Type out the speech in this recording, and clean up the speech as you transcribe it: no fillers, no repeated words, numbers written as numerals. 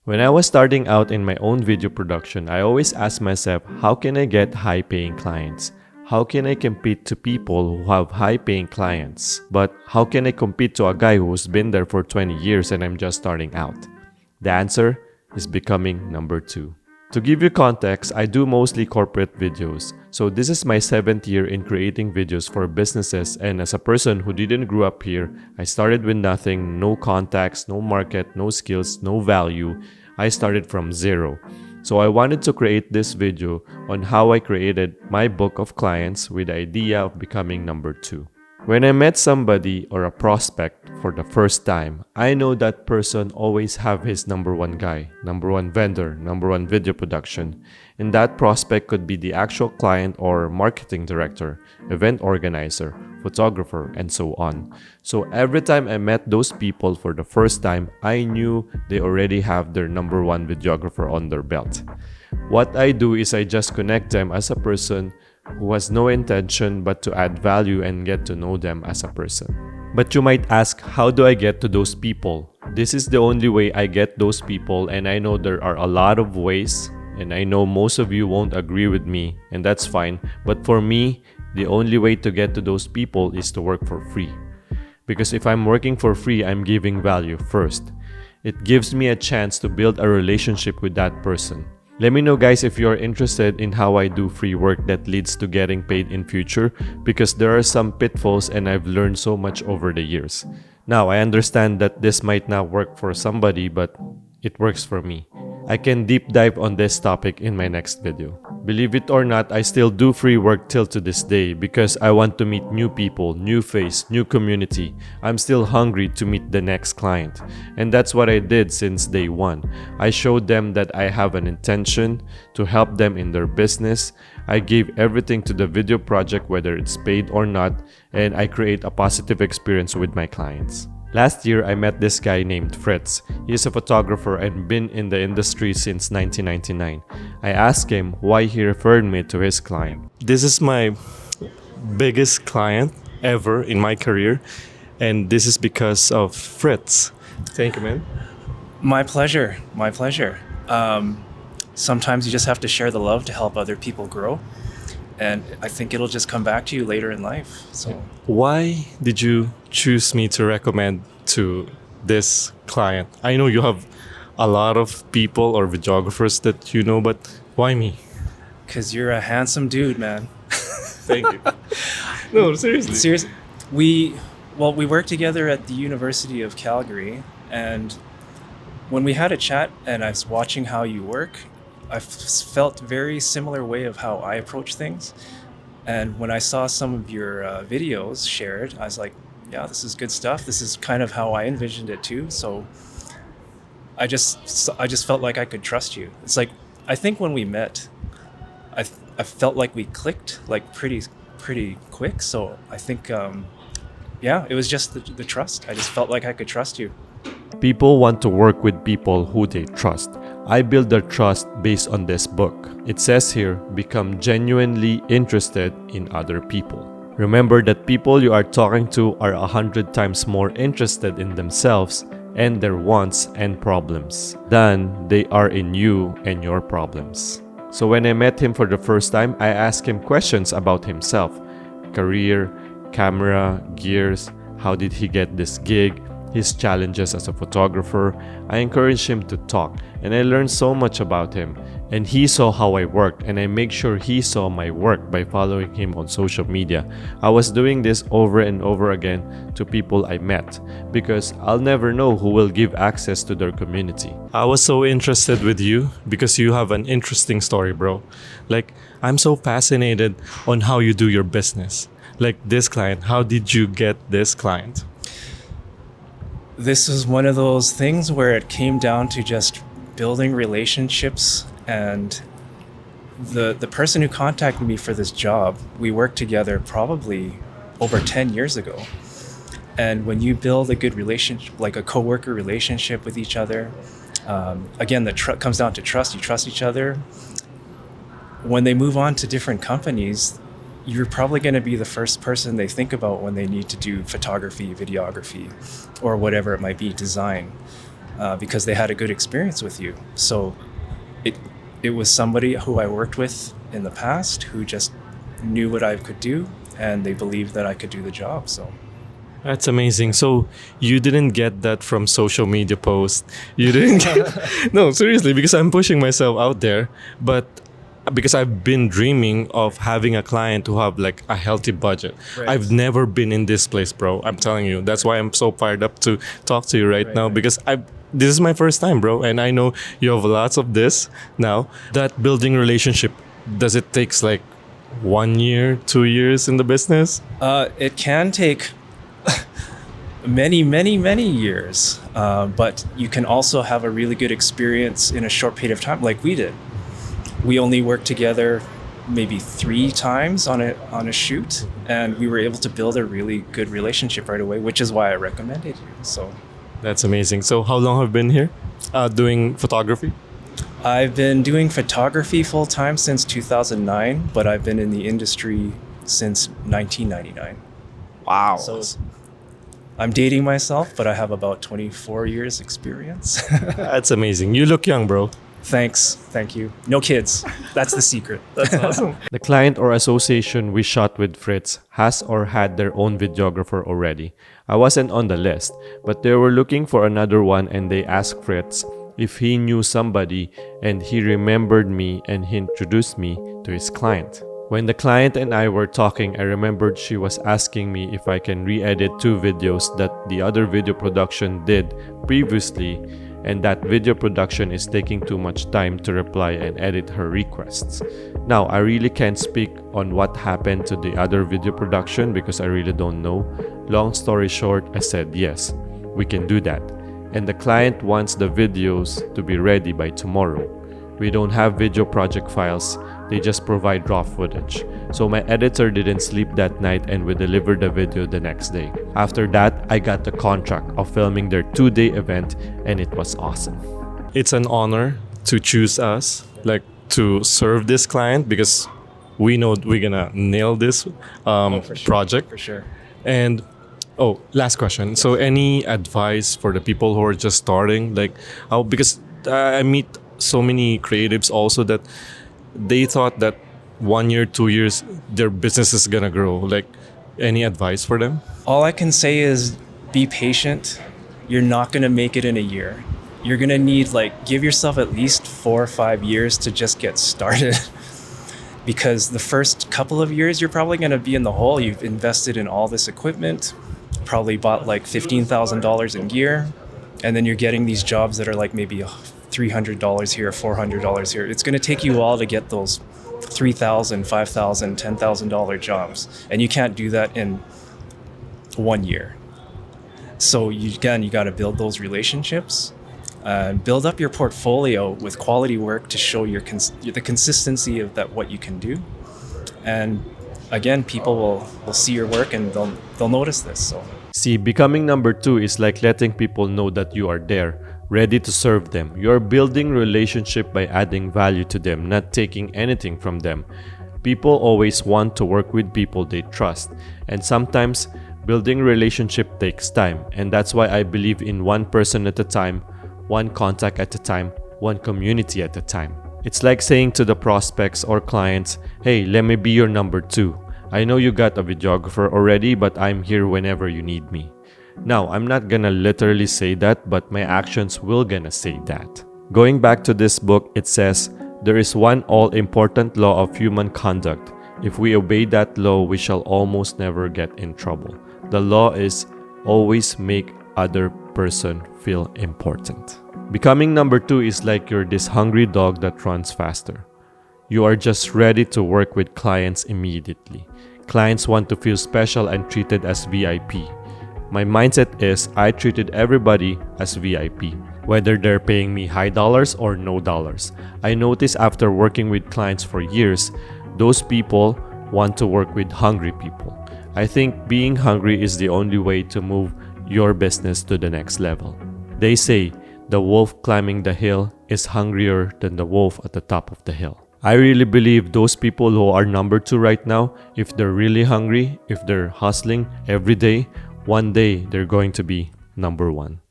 When I was starting out in my own video production, I always asked myself, how can I get high-paying clients? How can I compete to people who have high-paying clients? But how can I compete to a guy who's been there for 20 years and I'm just starting out? The answer is becoming number two. To give you context, I do mostly corporate videos. So this is my 7th year in creating videos for businesses, and as a person who didn't grow up here, I started with nothing, no contacts, no market, no skills, no value. I started from zero. So I wanted to create this video on how I created my book of clients with the idea of becoming number two. When I met somebody or a prospect for the first time, I know that person always have his number one guy, number one vendor, number one video production. And that prospect could be the actual client or marketing director, event organizer, photographer, and so on. So every time I met those people for the first time, I knew they already have their number one videographer on their belt. What I do is I just connect them as a person who has no intention but to add value and get to know them as a person. But you might ask, how do I get to those people? This is the only way I get those people, and I know there are a lot of ways, and I know most of you won't agree with me, and that's fine. But for me, the only way to get to those people is to work for free. Because if I'm working for free, I'm giving value first. It gives me a chance to build a relationship with that person. Let me know guys if you're interested in how I do free work that leads to getting paid in future, because there are some pitfalls and I've learned so much over the years. Now, I understand that this might not work for somebody, but it works for me. I can deep dive on this topic in my next video. Believe it or not, I still do free work till to this day because I want to meet new people, new face, new community. I'm still hungry to meet the next client. And that's what I did since day one. I showed them that I have an intention to help them in their business. I gave everything to the video project, whether it's paid or not, and I create a positive experience with my clients. Last year, I met this guy named Fritz. He is a photographer and been in the industry since 1999. I asked him why he referred me to his client. This is my biggest client ever in my career, and this is because of Fritz. Thank you, man. My pleasure. My pleasure. Sometimes you just have to share the love to help other people grow. And I think it'll just come back to you later in life. So, why did you choose me to recommend to this client? I know you have a lot of people or videographers that you know, but why me? because you're a handsome dude, man. Thank you. No, seriously. Seriously, we worked together at the University of Calgary, and when we had a chat and I was watching how you work, I felt very similar way of how I approach things. And when I saw some of your videos shared, I was like, yeah, this is good stuff. This is kind of how I envisioned it too. So I just felt like I could trust you. It's like, I think when we met, I felt like we clicked like pretty quick. So I think, yeah, it was just the trust. I just felt like I could trust you. People want to work with people who they trust. I build their trust based on this book. It says here, become genuinely interested in other people. Remember that people you are talking to are 100 times more interested in themselves and their wants and problems than they are in you and your problems. So when I met him for the first time, I asked him questions about himself, career, camera, gears, how did he get this gig, his challenges as a photographer. I encouraged him to talk, and I learned so much about him. And he saw how I worked, and I make sure he saw my work by following him on social media. I was doing this over and over again to people I met, because I'll never know who will give access to their community. I was so interested with you because you have an interesting story, bro. Like, I'm so fascinated on how you do your business. Like this client, how did you get this client? This was one of those things where it came down to just building relationships, and the person who contacted me for this job, we worked together probably over 10 years ago. And when you build a good relationship, like a coworker relationship with each other, again, comes down to trust. You trust each other. When they move on to different companies, you're probably going to be the first person they think about when they need to do photography, videography, or whatever it might be, design. because they had a good experience with you. So it it was somebody who I worked with in the past who just knew what I could do, and they believed that I could do the job. So That's amazing. So you didn't get that from social media posts. You didn't get No, seriously, because I'm pushing myself out there, but because I've been dreaming of having a client who have like a healthy budget. Right. I've never been in this place, bro. I'm telling you. That's why I'm so fired up to talk to you right now right. because I this is my first time, bro, and I know you have lots of this now. That building relationship, does it takes like 1 year, 2 years in the business? It can take many years, but you can also have a really good experience in a short period of time, like we did. We only worked together maybe 3 times on a shoot, and we were able to build a really good relationship right away, which is why I recommended you. So That's amazing. So how long have you been here doing photography? I've been doing photography full time since 2009, but I've been in the industry since 1999. Wow. So I'm dating myself, but I have about 24 years experience. That's amazing. You look young, bro. Thanks. Thank you. No kids. That's the secret. That's awesome. The client or association we shot with Fritz has or had their own videographer already. I wasn't on the list, but they were looking for another one and they asked Fritz if he knew somebody and he remembered me and he introduced me to his client. When the client and I were talking, I remembered she was asking me if I can re-edit 2 videos that the other video production did previously, and that video production is taking too much time to reply and edit her requests. Now, I really can't speak on what happened to the other video production because I really don't know. Long story short, I said yes, we can do that. And the client wants the videos to be ready by tomorrow. We don't have video project files, they just provide raw footage. So my editor didn't sleep that night and we delivered the video the next day. After that, I got the contract of filming their 2-day event and it was awesome. It's an honor to choose us, like to serve this client because we know we're gonna nail this project. For sure. And last question. So any advice for the people who are just starting? Like, because I meet so many creatives also that they thought that 1 year, 2 years, their business is gonna grow. Like, any advice for them? All I can say is be patient. You're not going to make it in a year. You're going to need give yourself at least 4 or 5 years to just get started. Because the first couple of years, you're probably going to be in the hole. You've invested in all this equipment, probably bought $15,000 in gear, and then you're getting these jobs that are maybe $300 here, $400 here. It's going to take you all to get those $3,000, $5,000, $10,000 jobs, and you can't do that in 1 year. So you got to build those relationships, build up your portfolio with quality work to show the consistency of what you can do, and again, people will see your work and they'll notice this. So see, becoming number 2 is like letting people know that you are there, ready to serve them. You're building relationship by adding value to them, not taking anything from them. People always want to work with people they trust, and sometimes building relationship takes time, and that's why I believe in one person at a time, one contact at a time, one community at a time. It's like saying to the prospects or clients, hey, let me be your number 2. I know you got a videographer already, but I'm here whenever you need me. Now, I'm not gonna literally say that, but my actions will gonna say that. Going back to this book, it says, there is one all-important law of human conduct. If we obey that law, we shall almost never get in trouble. The law is always make other person feel important. Becoming number 2 is like you're this hungry dog that runs faster. You are just ready to work with clients immediately. Clients want to feel special and treated as VIP. My mindset is I treated everybody as VIP, whether they're paying me high dollars or no dollars. I notice after working with clients for years, those people want to work with hungry people. I think being hungry is the only way to move your business to the next level. They say the wolf climbing the hill is hungrier than the wolf at the top of the hill. I really believe those people who are number 2 right now, if they're really hungry, if they're hustling every day, one day they're going to be number 1.